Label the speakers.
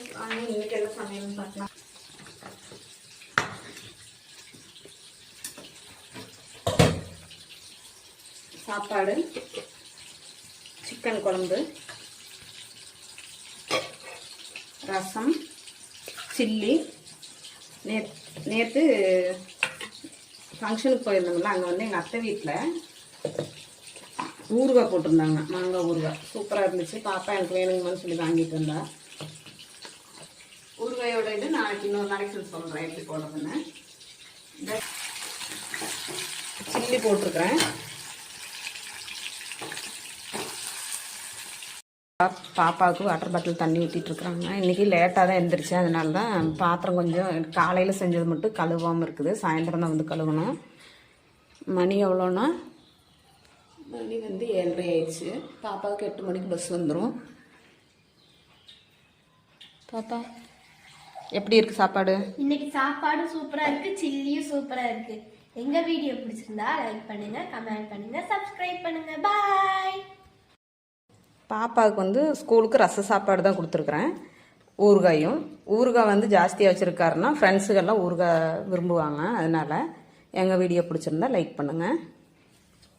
Speaker 1: இன்னைக்கு என்ன சமையல்னு பார்க்கலாம். சாப்பாடு, சிக்கன் குழம்பு, ரசம், சில்லி. நேற்று ஃபங்க்ஷனுக்கு போயிருந்தோம்ல, அங்கே வந்து எங்கள் அத்தை வீட்டில் ஊறுகாய் போட்டிருந்தாங்க, மாங்காய் ஊறுகாய். சூப்பராக இருந்துச்சு. பாப்பா எனக்கு வேணுங்கன்னு சொல்லி வாங்கிட்டு வந்தா. ஊறுகாயோட இது நாளைக்கு இன்னொரு நாளைக்கு சொல்கிறேன் எப்படி போடுறதுன்னு. சில்லி போட்டிருக்கிறேன். பாப்பாவுக்கு வாட்டர் பாட்டில் தண்ணி ஊற்றிட்டுருக்குறாங்க. இன்றைக்கி லேட்டாக தான் எழுந்திரிச்சு, அதனால தான் பாத்திரம் கொஞ்சம் காலையில் செஞ்சது மட்டும் கழுவாமல் இருக்குது. சாயந்தரம் தான் வந்து கழுவணும். மணி எவ்வளோன்னா, மணி வந்து 7:30 ஆயிடுச்சு. பாப்பாவுக்கு 8 மணிக்கு பஸ் வந்துடும். பாப்பா எப்படி இருக்குது சாப்பாடு?
Speaker 2: இன்னைக்கு சாப்பாடு சூப்பராக இருக்குது, சில்லியும் சூப்பராக இருக்குது. எங்கள் வீடியோ பிடிச்சிருந்தா லைக் பண்ணுங்கள், கமெண்ட் பண்ணுங்கள், சப்ஸ்கிரைப் பண்ணுங்கள். பாய்.
Speaker 1: பாப்பாவுக்கு வந்து ஸ்கூலுக்கு ரச சாப்பாடு தான் கொடுத்துருக்குறேன். ஊறுகாயும். ஊறுகாய் வந்து ஜாஸ்தியாக வச்சுருக்காருன்னா ஃப்ரெண்ட்ஸுக்கெல்லாம் ஊறுகாய் விரும்புவாங்க. அதனால் எங்கள் வீடியோ பிடிச்சிருந்தா லைக் பண்ணுங்கள்.